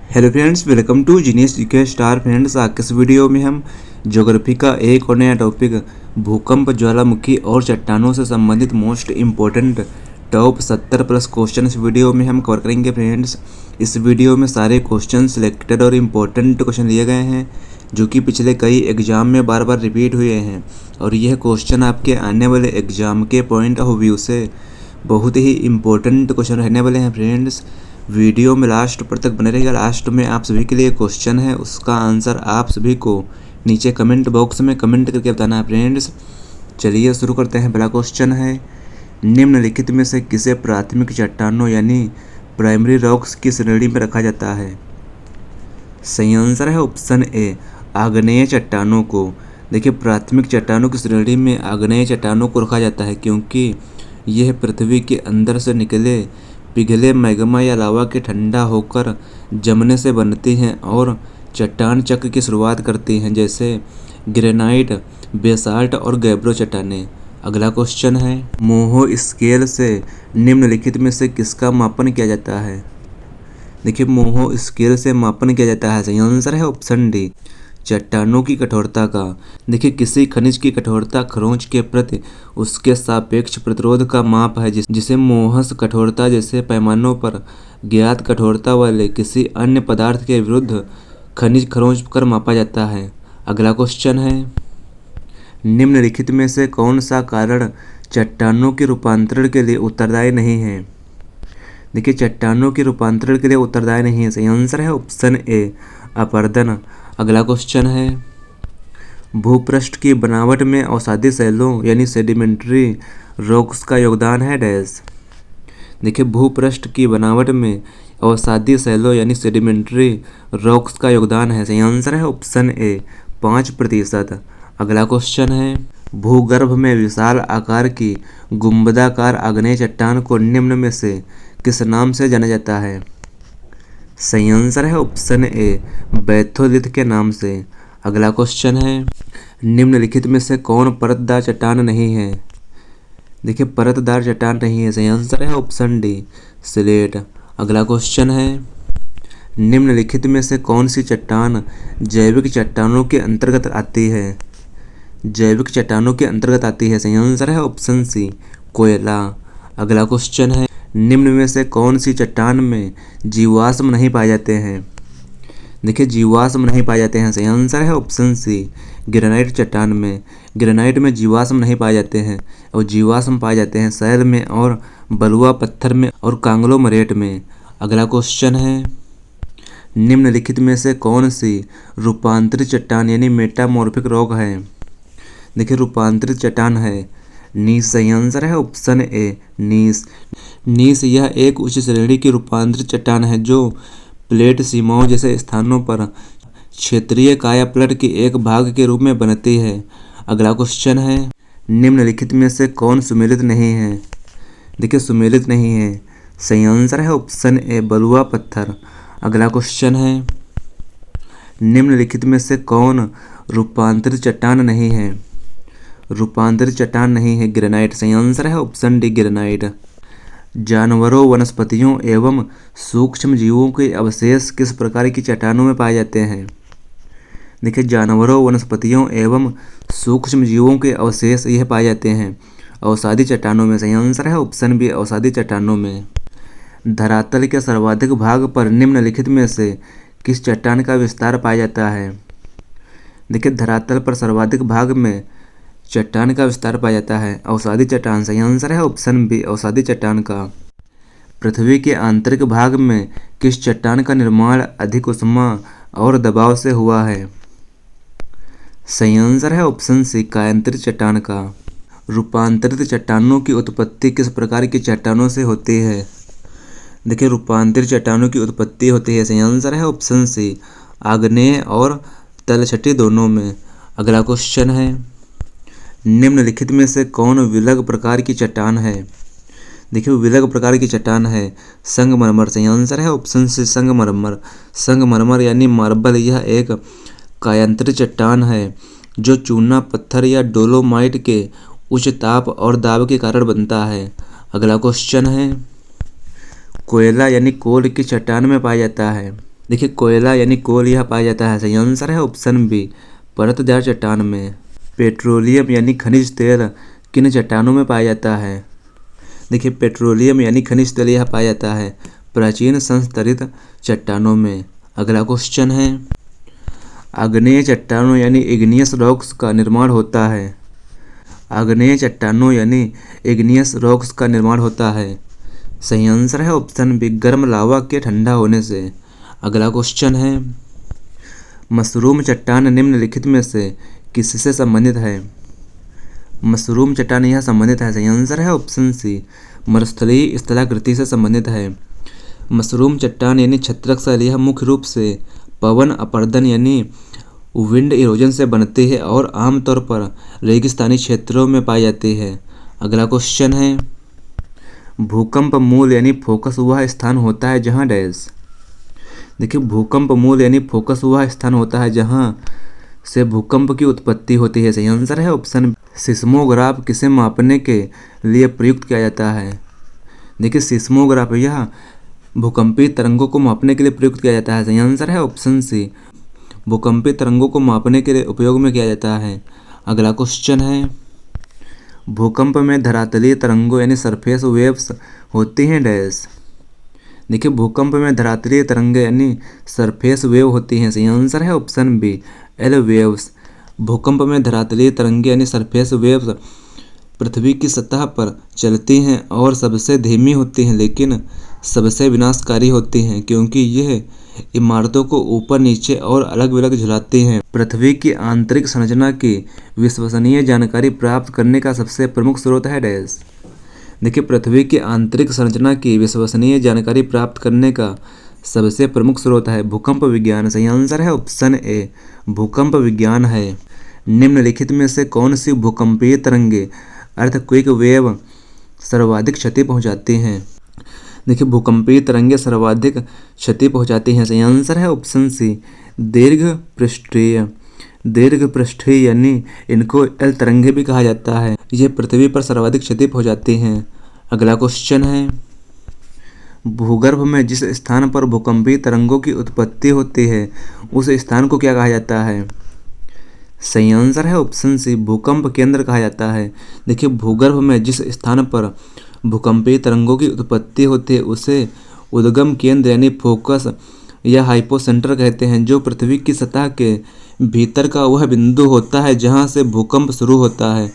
Hello friends, welcome to genius GK star. Friends, आज के इस वीडियो में हम ज्योग्राफी का एक और नया टॉपिक भूकंप, ज्वालामुखी और चट्टानों से संबंधित most important top 70 plus question इस वीडियो में हम कवर करेंगे। फ्रेंड्स, इस वीडियो में सारे क्वेश्चन सिलेक्टेड और इम्पोर्टेंट क्वेश्चन लिए गए हैं जो कि पिछले कई एग्जाम में बार बार रिपीट हुए हैं और यह क्वेश्चन आपके आने वाले एग्जाम के पॉइंट ऑफ व्यू से बहुत ही इम्पोर्टेंट क्वेश्चन रहने वाले हैं। फ्रेंड्स, वीडियो में लास्ट पर तक बने रहेगा। लास्ट में आप सभी के लिए क्वेश्चन है, उसका आंसर आप सभी को नीचे कमेंट बॉक्स में कमेंट करके बताना है। फ्रेंड्स, चलिए शुरू करते हैं। पहला क्वेश्चन है, निम्नलिखित में से किसे प्राथमिक चट्टानों यानी प्राइमरी रॉक्स की श्रेणी में रखा जाता है? सही आंसर है ऑप्शन ए, आग्नेय चट्टानों को। देखिए, प्राथमिक चट्टानों की श्रेणी में आग्नेय चट्टानों को रखा जाता है क्योंकि यह पृथ्वी के अंदर से निकले पिघले मैग्मा या लावा के ठंडा होकर जमने से बनती हैं और चट्टान चक्र की शुरुआत करती हैं, जैसे ग्रेनाइट, बेसाल्ट और गैब्रो चट्टानें। अगला क्वेश्चन है, मोहो स्केल से निम्नलिखित में से किसका मापन किया जाता है? देखिए, मोहो स्केल से मापन किया जाता है। सही आंसर है ऑप्शन डी, चट्टानों की कठोरता का। देखिए, किसी खनिज की कठोरता खरोंच के प्रति उसके सापेक्ष प्रतिरोध का माप है जिसे मोहस कठोरता जैसे पैमानों पर ज्ञात कठोरता वाले किसी अन्य पदार्थ के विरुद्ध खनिज खरोंच कर मापा जाता है। अगला क्वेश्चन है, निम्नलिखित में से कौन सा कारण चट्टानों के रूपांतरण के लिए उत्तरदायी नहीं है? देखिए, चट्टानों के रूपांतरण के लिए उत्तरदायी नहीं है। सही आंसर है ऑप्शन ए, अपरदन। अगला क्वेश्चन है, भूपृष्ठ की बनावट में अवसादी शैलों यानी सेडिमेंट्री रॉक्स का योगदान है डैश। देखिए, भूपृष्ठ की बनावट में अवसादी शैलों यानी सेडिमेंट्री रॉक्स का योगदान है। सही आंसर है ऑप्शन ए, 5%। अगला क्वेश्चन है, भूगर्भ में विशाल आकार की गुंबदाकार आग्नेय चट्टान को निम्न में से किस नाम से जाना जाता है? सही आंसर है ऑप्शन ए, बैथोलिथ के नाम से। अगला क्वेश्चन है, निम्नलिखित में से कौन परतदार चट्टान नहीं है? देखिए, परतदार चट्टान नहीं है। सही आंसर है ऑप्शन डी, स्लेट। अगला क्वेश्चन है, निम्नलिखित में से कौन सी चट्टान जैविक चट्टानों के अंतर्गत आती है? जैविक चट्टानों के अंतर्गत आती है। सही आंसर है ऑप्शन सी, कोयला। अगला क्वेश्चन है, निम्न में से कौन सी चट्टान में जीवाश्म नहीं पाए जाते हैं? देखिए, जीवाश्म नहीं पाए जाते हैं। सही आंसर है ऑप्शन सी, ग्रेनाइट चट्टान में। ग्रेनाइट में जीवाश्म नहीं पाए जाते हैं और जीवाश्म पाए जाते हैं शैल में और बलुआ पत्थर में और कांग्लोमरेट में। अगला क्वेश्चन है, निम्नलिखित में से कौन सी रूपांतरित चट्टान यानी मेटामॉर्फिक रॉक है? देखिए, रूपांतरित चट्टान है नीस। सही आंसर है ऑप्शन ए, नीस। नीस यह एक उच्च श्रेणी की रूपांतरित चट्टान है जो प्लेट सीमाओं जैसे स्थानों पर क्षेत्रीय कायापलट के एक भाग के रूप में बनती है। अगला क्वेश्चन है, निम्नलिखित में से कौन सुमेलित नहीं है? देखिए, सुमेलित नहीं है। सही आंसर है ऑप्शन ए, बलुआ पत्थर। अगला क्वेश्चन है, निम्नलिखित में से कौन रूपांतरित चट्टान नहीं है? रूपांतरित चट्टान नहीं है, ग्रेनाइट। सही आंसर है ऑप्शन डी, ग्रेनाइट। जानवरों, वनस्पतियों एवं सूक्ष्म जीवों के अवशेष किस प्रकार की चट्टानों में पाए जाते हैं? देखिए, जानवरों, वनस्पतियों एवं सूक्ष्म जीवों के अवशेष यह पाए जाते हैं अवसादी चट्टानों में। सही आंसर है ऑप्शन बी, अवसादी चट्टानों में। धरातल के सर्वाधिक भाग पर निम्नलिखित में से किस चट्टान का विस्तार पाया जाता है? देखिए, धरातल पर सर्वाधिक भाग में चट्टान का विस्तार पाया जाता है अवसादी चट्टान। सही आंसर है ऑप्शन बी, अवसादी चट्टान का। पृथ्वी के आंतरिक भाग में किस चट्टान का निर्माण अधिक ऊष्मा और दबाव से हुआ है? सही आंसर है ऑप्शन सी, कायांतरित चट्टान का। रूपांतरित चट्टानों की उत्पत्ति किस प्रकार की चट्टानों से होती है? देखिए, रूपांतरित चट्टानों की उत्पत्ति होती है। सही आंसर है ऑप्शन सी, आग्नेय और तलछटी दोनों में। अगला क्वेश्चन है, निम्नलिखित में से कौन विलग प्रकार की चट्टान है? देखिए, विलग प्रकार की चट्टान है संगमरमर। सही आंसर है ऑप्शन सी, संगमरमर। संगमरमर यानी मार्बल यह एक कायांतरित चट्टान है जो चूना पत्थर या डोलोमाइट के उच्च ताप और दाब के कारण बनता है। अगला क्वेश्चन है, कोयला यानी कोल की चट्टान में पाया जाता है? देखिए कोयला यानी कोल यह पाया जाता है, सही आंसर है ऑप्शन बी परतदार चट्टान में। पेट्रोलियम यानी खनिज तेल किन चट्टानों में पाया जाता है? देखिए पेट्रोलियम यानी खनिज तेल यह पाया जाता है प्राचीन संस्तरित चट्टानों में। अगला क्वेश्चन है, आग्नेय चट्टानों यानी इग्नियस रॉक्स का निर्माण होता है। आग्नेय चट्टानों यानी इग्नियस रॉक्स का निर्माण होता है, सही आंसर है ऑप्शन बी गर्म लावा के ठंडा होने से। अगला क्वेश्चन है, मशरूम चट्टान निम्नलिखित में से किससे संबंधित है? मशरूम चट्टान यह संबंधित है, सही आंसर है ऑप्शन सी मरुस्थलीय स्थलाकृति से संबंधित है। मशरूम चट्टान यानी छत्रक शैल यह मुख्य रूप से पवन अपर्दन यानी विंड इरोजन से बनती है और आमतौर पर रेगिस्तानी क्षेत्रों में पाई जाती है। अगला क्वेश्चन है, भूकंप मूल यानी फोकस वह स्थान होता है जहां डैश। देखिए भूकंप मूल यानी फोकस वह स्थान होता है जहां से भूकंप की उत्पत्ति होती है, सही आंसर है ऑप्शन। सिस्मोग्राफ किसे मापने के लिए प्रयुक्त किया जाता है? देखिए सिस्मोग्राफ यह भूकंपीय तरंगों को मापने के लिए प्रयुक्त किया जाता है, सही आंसर है ऑप्शन सी भूकंपीय तरंगों को मापने के लिए उपयोग में किया जाता है। अगला क्वेश्चन है, भूकंप में धरातलीय तरंगों यानी सरफेस वेव्स होती हैं डैश। देखिए भूकंप में धरातलीय तरंगें यानी सरफेस वेव होती हैं, सही आंसर है ऑप्शन बी एल वेव्स। भूकंप में धरातलीय तरंगें यानी सरफेस वेव्स पृथ्वी की सतह पर चलती हैं और सबसे धीमी होती हैं लेकिन सबसे विनाशकारी होती हैं क्योंकि यह इमारतों को ऊपर नीचे और अलग अलग झुलाती हैं। पृथ्वी की आंतरिक संरचना की विश्वसनीय जानकारी प्राप्त करने का सबसे प्रमुख स्रोत है डैश। देखिए पृथ्वी की आंतरिक संरचना की विश्वसनीय जानकारी प्राप्त करने का सबसे प्रमुख स्रोत है भूकंप विज्ञान, सही आंसर है ऑप्शन ए भूकंप विज्ञान है। निम्नलिखित में से कौन सी भूकंपीय तरंगे अर्थक्वेक वेव सर्वाधिक क्षति पहुंचाती हैं? देखिए भूकंपीय तरंगे सर्वाधिक क्षति पहुंचाती हैं, सही आंसर है ऑप्शन सी दीर्घ पृष्ठीय। दीर्घ पृष्ठीय यानी इनको एल तरंगे भी कहा जाता है, ये पृथ्वी पर सर्वाधिक क्षति पहुंचाती हैं। अगला क्वेश्चन है, भूगर्भ में जिस स्थान पर भूकंपीय तरंगों की उत्पत्ति होती है उस स्थान को क्या कहा जाता है? सही आंसर है ऑप्शन सी भूकंप केंद्र कहा जाता है। देखिए भूगर्भ में जिस स्थान पर भूकंपीय तरंगों की उत्पत्ति होती है उसे उद्गम केंद्र यानी फोकस या हाइपोसेंटर कहते हैं, जो पृथ्वी की सतह के भीतर का वह बिंदु होता है जहां से भूकंप शुरू होता है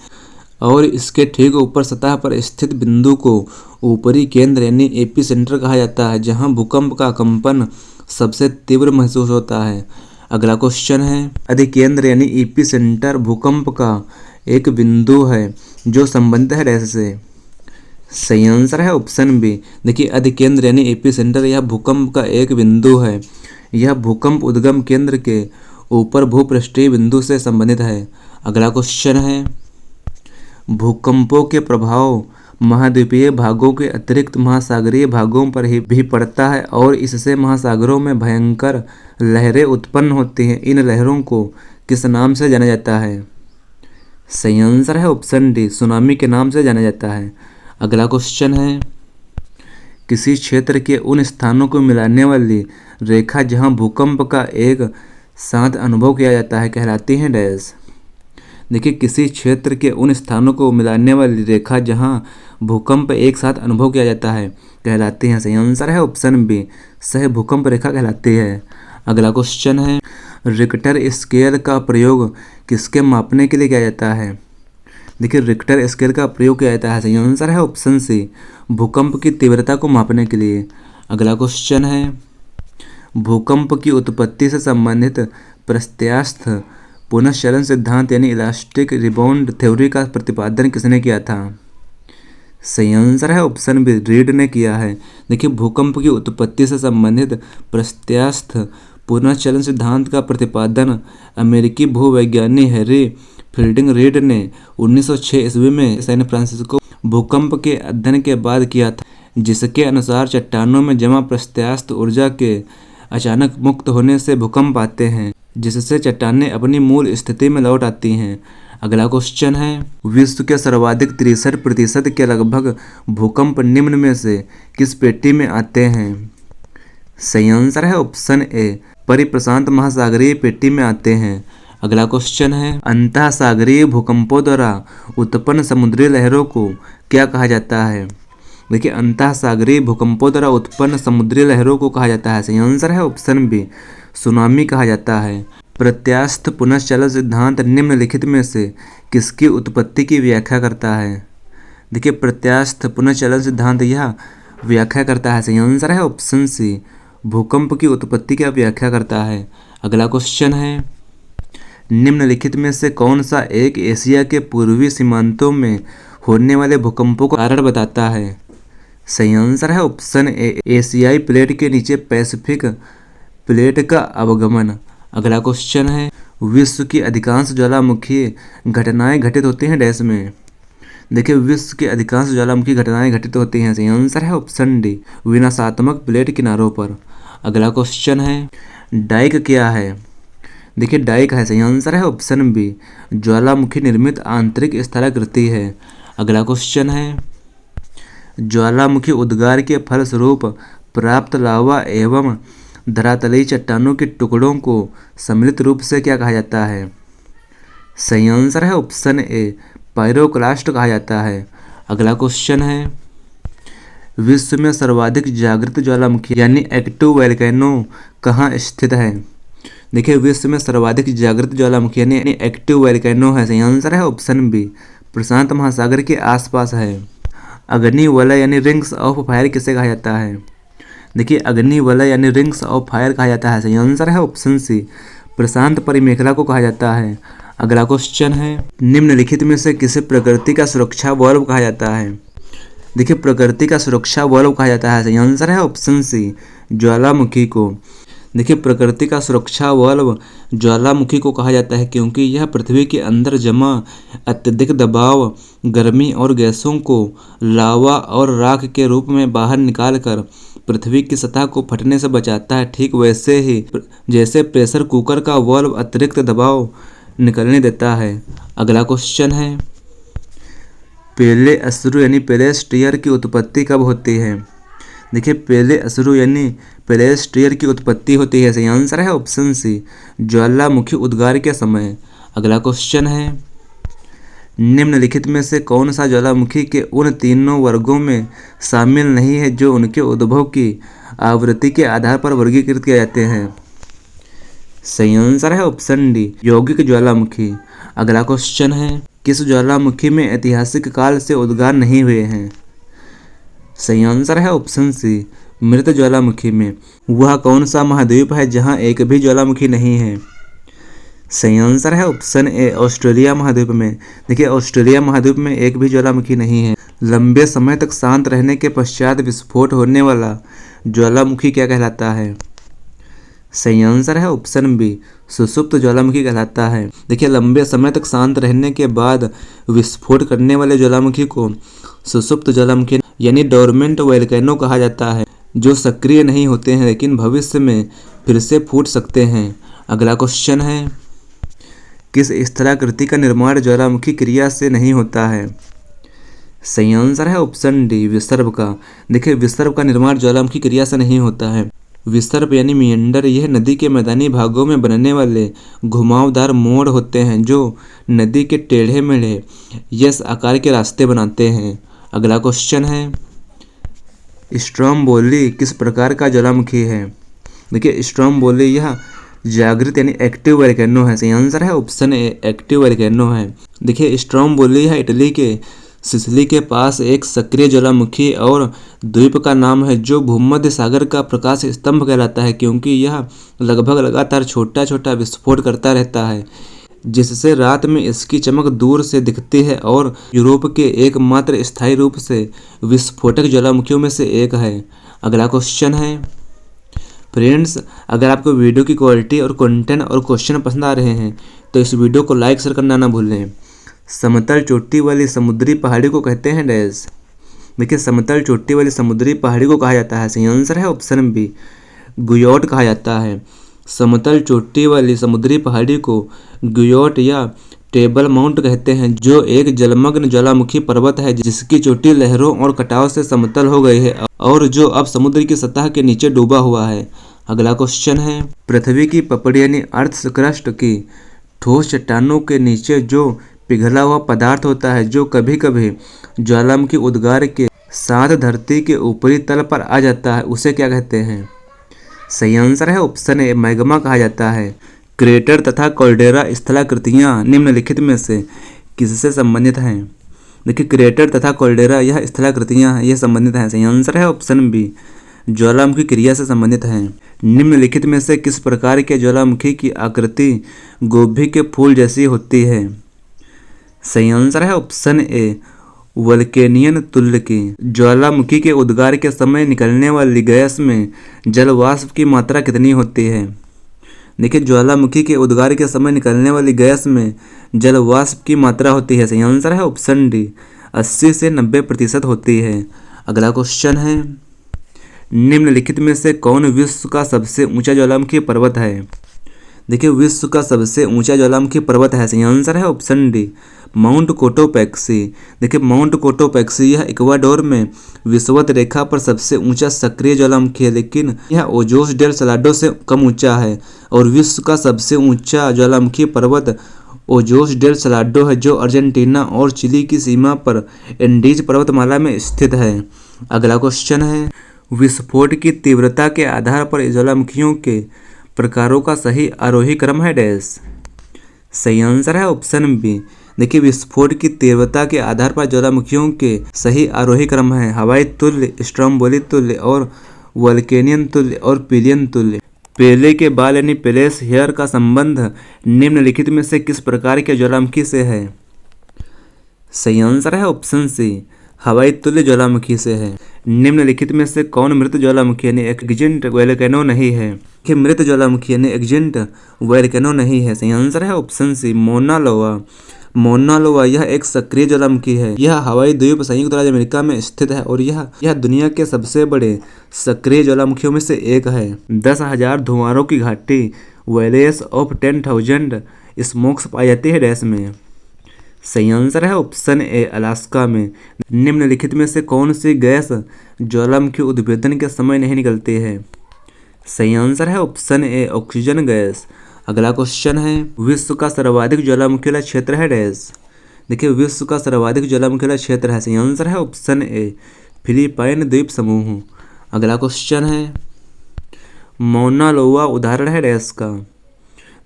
और इसके ठीक ऊपर सतह पर स्थित बिंदु को ऊपरी केंद्र यानी एपीसेंटर कहा जाता है जहां भूकंप का कंपन सबसे तीव्र महसूस होता है। अगला क्वेश्चन है, अधिकेंद्र यानी एपीसेंटर भूकंप का एक बिंदु है जो संबंधित है डैश से। सही आंसर है ऑप्शन बी। देखिए अधिकेंद्र यानी एपीसेंटर यह भूकंप का एक बिंदु है, यह भूकंप उद्गम केंद्र के ऊपर भूपृष्ठीय बिंदु से संबंधित है। अगला क्वेश्चन है, भूकंपों के प्रभाव महाद्वीपीय भागों के अतिरिक्त महासागरीय भागों पर ही भी पड़ता है और इससे महासागरों में भयंकर लहरें उत्पन्न होती हैं। इन लहरों को किस नाम से जाना जाता है? सही आंसर है ऑप्शन डी सुनामी के नाम से जाना जाता है। अगला क्वेश्चन है, किसी क्षेत्र के उन स्थानों को मिलाने वाली रेखा जहां भूकंप का एक साथ अनुभव किया जाता है कहलाती है डैश। देखिए किसी क्षेत्र के उन स्थानों को मिलाने वाली रेखा जहां भूकंप एक साथ अनुभव किया जाता है कहलाती है, सही आंसर है ऑप्शन बी सह भूकंप रेखा कहलाती है। अगला क्वेश्चन है, रिक्टर स्केल का प्रयोग किसके मापने के लिए किया जाता है? देखिए रिक्टर स्केल का प्रयोग किया जाता है, सही आंसर है ऑप्शन सी भूकंप की तीव्रता को मापने के लिए। अगला क्वेश्चन है, भूकंप की उत्पत्ति से संबंधित प्रत्यास्थ पुनश्चलन सिद्धांत यानी इलास्टिक रिबाउंड थ्योरी का प्रतिपादन किसने किया था? सही आंसर है ऑप्शन बी रीड ने किया है। देखिए भूकंप की उत्पत्ति से संबंधित प्रत्यास्थ पुनश्चलन सिद्धांत का प्रतिपादन अमेरिकी भूवैज्ञानिक हैरी फील्डिंग रीड ने 1906 ईस्वी में सैन फ्रांसिस्को भूकंप के अध्ययन के बाद किया था, जिसके अनुसार चट्टानों में जमा प्रत्यास्थ ऊर्जा के अचानक मुक्त होने से भूकंप आते हैं, जिससे चट्टानें अपनी मूल स्थिति में लौट आती हैं। अगला क्वेश्चन है, विश्व के सर्वाधिक 63% के लगभग भूकंप निम्न में से किस पेटी में आते हैं? सही आंसर है ऑप्शन ए, परिप्रशांत महासागरीय पेटी में आते हैं। अगला क्वेश्चन है, अंतः सागरीय भूकंपों द्वारा उत्पन्न समुद्री लहरों को क्या कहा जाता है? देखिए, अंतः सागरीय भूकंपों द्वारा उत्पन्न समुद्री लहरों को कहा जाता है, सही आंसर है ऑप्शन बी, सुनामी कहा जाता है। प्रत्यास्थ पुनश्चलन सिद्धांत निम्नलिखित में से किसकी उत्पत्ति की व्याख्या करता है? देखिए, प्रत्यास्थ पुनश्चलन सिद्धांत यह व्याख्या करता है, सही आंसर है ऑप्शन सी, भूकंप की उत्पत्ति की व्याख्या करता है। अगला क्वेश्चन है, निम्नलिखित में से कौन सा एक एशिया के पूर्वी सीमांतों में होने वाले भूकंपों का कारण बताता है? सही आंसर है ऑप्शन ए, एशियाई प्लेट के नीचे पैसिफिक प्लेट का अवगमन। अगला क्वेश्चन है, विश्व की अधिकांश ज्वालामुखी घटनाएं घटित होती हैं डैश में? देखिए, विश्व की अधिकांश ज्वालामुखी घटनाएं घटित होती हैं, सही आंसर है ऑप्शन डी, विनाशात्मक प्लेट किनारों पर। अगला क्वेश्चन है, डाइक क्या है? देखिए, डाइक है, सही आंसर है ऑप्शन बी, ज्वालामुखी निर्मित आंतरिक स्थलाकृति है। अगला क्वेश्चन है, ज्वालामुखी उद्गार के फलस्वरूप प्राप्त लावा एवं धरातलीय चट्टानों के टुकड़ों को सम्मिलित रूप से क्या कहा जाता है? सही आंसर है ऑप्शन ए, पायरोक्लास्ट कहा जाता है। अगला क्वेश्चन है, विश्व में सर्वाधिक जागृत ज्वालामुखी यानी एक्टिव वोल्केनो कहाँ स्थित है? देखिए, विश्व में सर्वाधिक जागृत ज्वालामुखी यानी एक्टिव वोल्केनो है, सही आंसर है ऑप्शन बी, प्रशांत महासागर के आसपास है। अग्निवलय यानी रिंग्स ऑफ फायर किसे कहा जाता है? देखिए, अग्निवलय यानी रिंग्स ऑफ फायर कहा जाता है, सही आंसर है ऑप्शन सी, प्रशांत परिमेखला को कहा जाता है। अगला क्वेश्चन है, निम्नलिखित में से किसे प्रकृति का सुरक्षा वाल्व कहा जाता है? देखिए, प्रकृति का सुरक्षा वाल्व कहा जाता है, सही आंसर है ऑप्शन सी, ज्वालामुखी को। देखिए, प्रकृति का सुरक्षा वाल्व ज्वालामुखी को कहा जाता है क्योंकि यह पृथ्वी के अंदर जमा अत्यधिक दबाव, गर्मी और गैसों को लावा और राख के रूप में बाहर निकालकर पृथ्वी की सतह को फटने से बचाता है। ठीक वैसे ही जैसे प्रेशर कुकर का वाल्व अतिरिक्त दबाव निकलने देता है। अगला क्वेश्चन है, पहले अश्रु यानी पेलेस्टियर की उत्पत्ति कब होती है? देखिए, पहले अश्रु यानी पेलेस्टियर की उत्पत्ति होती है, सही आंसर है ऑप्शन सी, ज्वालामुखी उद्गार के समय। अगला क्वेश्चन है, निम्नलिखित में से कौन सा ज्वालामुखी के उन तीनों वर्गों में शामिल नहीं है जो उनके उद्भव की आवृत्ति के आधार पर वर्गीकृत किए जाते हैं? सही आंसर है ऑप्शन डी, यौगिक ज्वालामुखी। अगला क्वेश्चन है, किस ज्वालामुखी में ऐतिहासिक काल से उद्गार नहीं हुए हैं? सही आंसर है ऑप्शन सी, मृत ज्वालामुखी में। वह कौन सा महाद्वीप है जहां एक भी ज्वालामुखी नहीं है? सही आंसर है ऑप्शन ए, ऑस्ट्रेलिया महाद्वीप में। देखिए, ऑस्ट्रेलिया महाद्वीप में एक भी ज्वालामुखी नहीं है। लंबे समय तक शांत रहने के पश्चात विस्फोट होने वाला ज्वालामुखी क्या कहलाता है? सही आंसर है ऑप्शन बी, सुषुप्त ज्वालामुखी कहलाता है। देखिए, लंबे समय तक शांत रहने के बाद विस्फोट करने वाले ज्वालामुखी को सुषुप्त ज्वालामुखी यानी डोरमेंट वोल्केनो कहा जाता है, जो सक्रिय नहीं होते हैं लेकिन भविष्य में फिर से फूट सकते हैं। अगला क्वेश्चन है, किस स्थलाकृति का निर्माण ज्वालामुखी क्रिया से नहीं होता है? सही आंसर है ऑप्शन डी, विसर्प का। देखिए, विसर्प का निर्माण ज्वालामुखी क्रिया से नहीं होता है। विसर्प यानी मिएंडर, यह नदी के मैदानी भागों में बनने वाले घुमावदार मोड़ होते हैं जो नदी के टेढ़े मेढ़े यस आकार के रास्ते बनाते हैं। अगला क्वेश्चन है, स्ट्रोम्बोली किस प्रकार का ज्वालामुखी है? देखिए, स्ट्रोम्बोली यह जागृत यानी एक्टिव वोल्केनो है, सही आंसर है ऑप्शन ए, एक्टिव वोल्केनो है। देखिए, स्ट्रोम्बोली यह इटली के सिसिली के पास एक सक्रिय ज्वालामुखी और द्वीप का नाम है जो भूमध्य सागर का प्रकाश स्तंभ कहलाता है क्योंकि यह लगभग लगातार छोटा छोटा विस्फोट करता रहता है, जिससे रात में इसकी चमक दूर से दिखती है और यूरोप के एकमात्र स्थायी रूप से विस्फोटक ज्वालामुखियों में से एक है। अगला क्वेश्चन है, फ्रेंड्स, अगर आपको वीडियो की क्वालिटी और कंटेंट और क्वेश्चन पसंद आ रहे हैं तो इस वीडियो को लाइक शेयर करना ना भूलें। समतल चोटी वाली समुद्री पहाड़ी को कहते हैं डैश? देखिए, समतल चोटी वाली समुद्री पहाड़ी को कहा जाता है, सही आंसर है ऑप्शन बी, गुयोट कहा जाता है। समतल चोटी वाली समुद्री पहाड़ी को गुयोट या टेबल माउंट कहते हैं, जो एक जलमग्न ज्वालामुखी पर्वत है जिसकी चोटी लहरों और कटाव से समतल हो गई है और जो अब समुद्र की सतह के नीचे डूबा हुआ है। अगला क्वेश्चन है, पृथ्वी की पपड़ी यानी अर्थ क्रस्ट की ठोस चट्टानों के नीचे जो पिघला हुआ पदार्थ होता है जो कभी कभी ज्वालामुखी उद्गार के साथ धरती के ऊपरी तल पर आ जाता है, उसे क्या कहते हैं? सही आंसर है ऑप्शन ए, मैग्मा कहा जाता है। क्रेटर तथा कॉल्डेरा स्थलाकृतियाँ निम्नलिखित में से किससे संबंधित हैं? देखिए, क्रेटर तथा कॉल्डेरा यह स्थलाकृतियाँ ये संबंधित हैं। सही आंसर है ऑप्शन बी, ज्वालामुखी क्रिया से संबंधित हैं। निम्नलिखित में से किस प्रकार के ज्वालामुखी की आकृति गोभी के फूल जैसी होती है? सही आंसर है ऑप्शन ए, वल्केनियन तुल्य की। ज्वालामुखी के उद्गार के समय निकलने वाली गैस में जल वाष्प की मात्रा कितनी होती है? देखिए, ज्वालामुखी के उद्गार के समय निकलने वाली गैस में जल वाष्प की मात्रा होती है। सही आंसर है ऑप्शन डी, 80 से 90% होती है। अगला क्वेश्चन है, निम्नलिखित में से कौन विश्व का सबसे ऊंचा ज्वालामुखी पर्वत है? देखिए, विश्व का सबसे ऊंचा ज्वालामुखी पर्वत है। सही आंसर है ऑप्शन डी, माउंट कोटोपैक्सी। देखिए, माउंट कोटोपैक्सी यह इक्वाडोर में विषुवत रेखा पर सबसे ऊंचा सक्रिय ज्वालामुखी है, लेकिन यह ओजोस डेल सलाडो से कम ऊंचा है। और विश्व का सबसे ऊंचा ज्वालामुखी पर्वत ओजोस डेल सलाडो है, जो अर्जेंटीना और चिली की सीमा पर एंडीज पर्वतमाला में स्थित है। अगला क्वेश्चन है, विस्फोट की तीव्रता के आधार पर ज्वालामुखियों के प्रकारों का सही आरोही क्रम है डैश। सही आंसर है ऑप्शन बी। देखिए, विस्फोट की तीव्रता के आधार पर ज्वालामुखियों के सही आरोही क्रम है हवाई तुल्य, स्ट्रोम्बोली तुल्य और वल्केनियन तुल्य और पिलियन तुल्य। पेले के बाल यानी पेलेस हेयर का संबंध निम्नलिखित में से किस प्रकार के ज्वालामुखी से है? सही आंसर है ऑप्शन सी, हवाई तुल्य ज्वालामुखी से है। निम्नलिखित में से कौन मृत ज्वालामुखी यानी एक्जिंट वोल्केनो नहीं है? कि मृत ज्वालामुखी यानी एक्जिंट वोल्केनो नहीं है। सही आंसर है ऑप्शन सी, मोना लोआ। मोना लोआ यह एक सक्रिय ज्वालामुखी है। यह हवाई द्वीप संयुक्त राज्य अमेरिका में स्थित है और यह दुनिया के सबसे बड़े सक्रिय ज्वालामुखियों में से एक है। 10,000 धुआरों की घाटी वैलेस ऑफ 10,000 स्मोक्स पाई जाती है डैश में। सही आंसर है ऑप्शन ए, अलास्का में। निम्नलिखित में से कौन सी गैस ज्वालामुखी उद्भेदन के समय नहीं निकलती है? सही आंसर है ऑप्शन ए, ऑक्सीजन गैस। अगला क्वेश्चन है, विश्व का सर्वाधिक ज्वालामुखी वाला क्षेत्र है डैश। देखिए, विश्व का सर्वाधिक ज्वालामुखी वाला क्षेत्र है। सही आंसर है ऑप्शन ए, फिलिपाइन द्वीप समूह। अगला क्वेश्चन है, मौना लोआ उदाहरण है डैश का।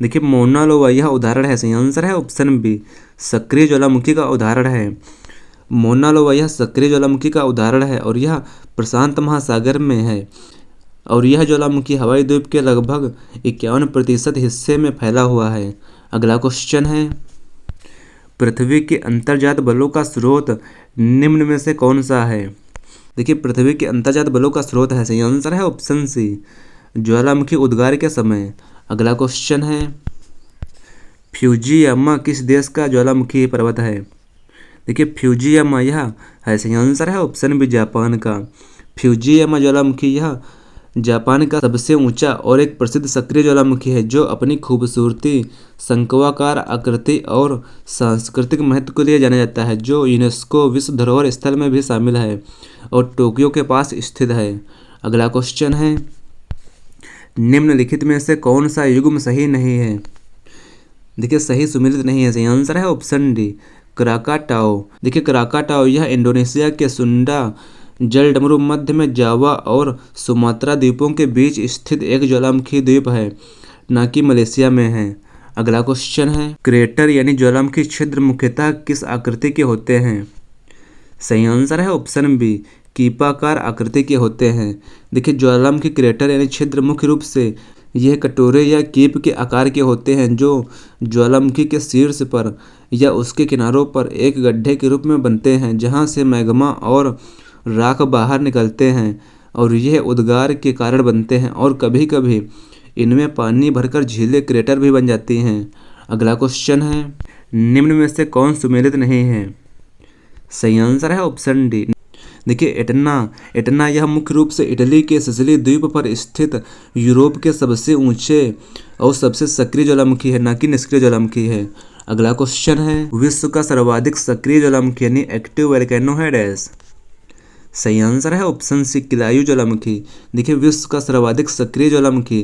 देखिए, मौना लोआ यह उदाहरण है। सही आंसर है ऑप्शन बी, सक्रिय ज्वालामुखी का उदाहरण है। मौना लोआ यह सक्रिय ज्वालामुखी का उदाहरण है और यह प्रशांत महासागर में है और यह ज्वालामुखी हवाई द्वीप के लगभग 51% हिस्से में फैला हुआ है। अगला क्वेश्चन है, पृथ्वी के अंतर्जात बलों का स्रोत निम्न में से कौन सा है? देखिए, पृथ्वी के अंतर्जात बलों का स्रोत है। सही आंसर है ऑप्शन सी, ज्वालामुखी उद्गार के समय। अगला क्वेश्चन है, फ्यूजियामा किस देश का ज्वालामुखी पर्वत है? देखिए, फ्यूजियामा यह है। सही आंसर है ऑप्शन बी, जापान का। फ्यूजियामा ज्वालामुखी यह जापान का सबसे ऊंचा और एक प्रसिद्ध सक्रिय ज्वालामुखी है, जो अपनी खूबसूरती, शंक्वाकार आकृति और सांस्कृतिक महत्व के लिए जाना जाता है, जो यूनेस्को विश्व धरोहर स्थल में भी शामिल है और टोक्यो के पास स्थित है। अगला क्वेश्चन है, निम्नलिखित में से कौन सा युग्म सही नहीं है? देखिए, सही सुमेलित नहीं है। सही आंसर है ऑप्शन डी, क्राकाटाओ। देखिए, क्राकाटाओ यह इंडोनेशिया के सुंडा जल डमरू मध्य में जावा और सुमात्रा द्वीपों के बीच स्थित एक ज्वालामुखी द्वीप है, न कि मलेशिया में है। अगला क्वेश्चन है, क्रेटर यानी ज्वालामुखी छिद्र मुख्यतः किस आकृति के होते हैं? सही आंसर है ऑप्शन बी, कीपाकार आकृति के होते हैं। देखिए, ज्वालामुखी क्रेटर यानी छिद्र मुख्य रूप से यह कटोरे या कीप के आकार के होते हैं, जो ज्वालामुखी के शीर्ष पर या उसके किनारों पर एक गड्ढे के रूप में बनते हैं, जहां से मैग्मा और राख बाहर निकलते हैं और यह उद्गार के कारण बनते हैं और कभी कभी इनमें पानी भरकर झीलें क्रेटर भी बन जाती हैं। अगला क्वेश्चन है, निम्न में से कौन सुमेलित नहीं है? सही आंसर है ऑप्शन डी। देखिए, एटना यह मुख्य रूप से इटली के सिसिली द्वीप पर स्थित यूरोप के सबसे ऊंचे और सबसे सक्रिय ज्वालामुखी है, न कि निष्क्रिय ज्वालामुखी है। अगला क्वेश्चन है, विश्व का सर्वाधिक सक्रिय ज्वालामुखी यानी एक्टिव वोल्केनो है डैश। सही आंसर है ऑप्शन सी किलायू ज्वालामुखी। देखिए विश्व का सर्वाधिक सक्रिय ज्वालामुखी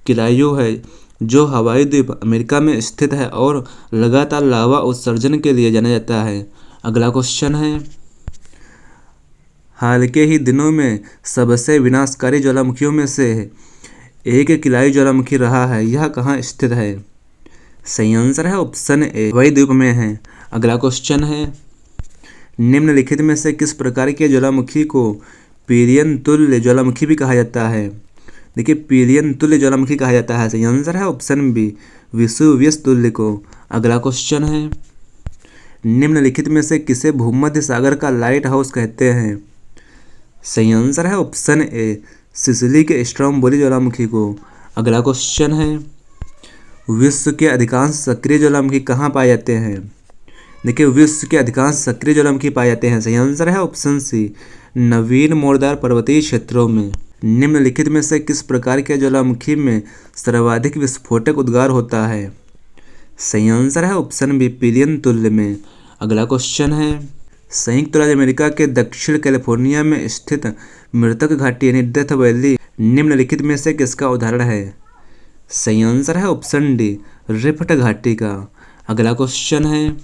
किलायू है, जो हवाई द्वीप अमेरिका में स्थित है और लगातार लावा उत्सर्जन के लिए जाना जाता है। अगला क्वेश्चन है, हाल के ही दिनों में सबसे विनाशकारी ज्वालामुखियों में से एक किलायू ज्वालामुखी रहा है, यह कहाँ स्थित है। सही आंसर है ऑप्शन ए हवाई द्वीप में है। अगला क्वेश्चन है, निम्नलिखित में से किस प्रकार के ज्वालामुखी को पीरियन तुल्य ज्वालामुखी भी कहा जाता है। देखिए पीरियन तुल्य ज्वालामुखी कहा जाता है। सही आंसर है ऑप्शन बी विसुवियस तुल्य को। अगला क्वेश्चन है, निम्नलिखित में से किसे भूमध्य सागर का लाइट हाउस कहते हैं। सही आंसर है ऑप्शन ए सिसिली के स्ट्रोम्बोली ज्वालामुखी को। अगला क्वेश्चन है, विश्व के अधिकांश सक्रिय ज्वालामुखी कहाँ पाए जाते हैं। देखिए विश्व के अधिकांश सक्रिय ज्वालामुखी पाए जाते हैं। सही आंसर है ऑप्शन सी नवीन मोरदार पर्वतीय क्षेत्रों में। निम्नलिखित में से किस प्रकार के ज्वालामुखी में सर्वाधिक विस्फोटक उद्गार होता है। सही आंसर है ऑप्शन बी पीरियन तुल्य में। अगला क्वेश्चन है, संयुक्त राज्य अमेरिका के दक्षिण कैलिफोर्निया में स्थित मृतक घाटी यानी डेथ वैली निम्नलिखित में से किसका उदाहरण है। सही आंसर है ऑप्शन डी रिफ्ट घाटी का। अगला क्वेश्चन है,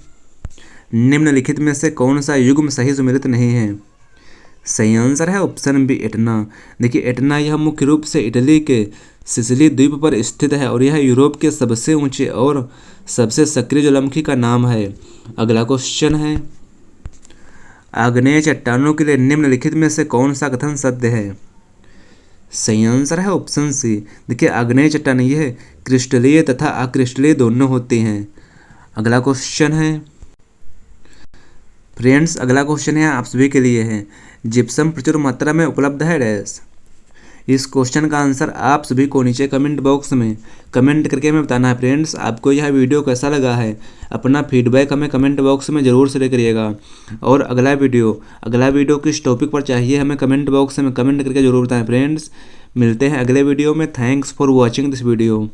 निम्नलिखित में से कौन सा युग्म सही सुमेलित नहीं है। सही आंसर है ऑप्शन बी एटना। देखिए एटना यह मुख्य रूप से इटली के सिसिली द्वीप पर स्थित है और यह यूरोप के सबसे ऊंचे और सबसे सक्रिय ज्वालामुखी का नाम है। अगला क्वेश्चन है, आग्नेय चट्टानों के लिए निम्नलिखित में से कौन सा कथन सत्य है। सही आंसर है ऑप्शन सी। देखिए आग्नेय चट्टान यह क्रिस्टलीय तथा अक्रिस्टलीय दोनों होती हैं। अगला क्वेश्चन है, फ्रेंड्स अगला क्वेश्चन है आप सभी के लिए है, जिप्सम प्रचुर मात्रा में उपलब्ध है डैश। इस क्वेश्चन का आंसर आप सभी को नीचे कमेंट बॉक्स में कमेंट करके हमें बताना है। फ्रेंड्स आपको यह वीडियो कैसा लगा है, अपना फीडबैक हमें कमेंट बॉक्स में ज़रूर से करिएगा। और अगला वीडियो किस टॉपिक पर चाहिए हमें कमेंट बॉक्स में कमेंट करके ज़रूर बताएं। फ्रेंड्स मिलते हैं अगले वीडियो में। Thanks for watching this video.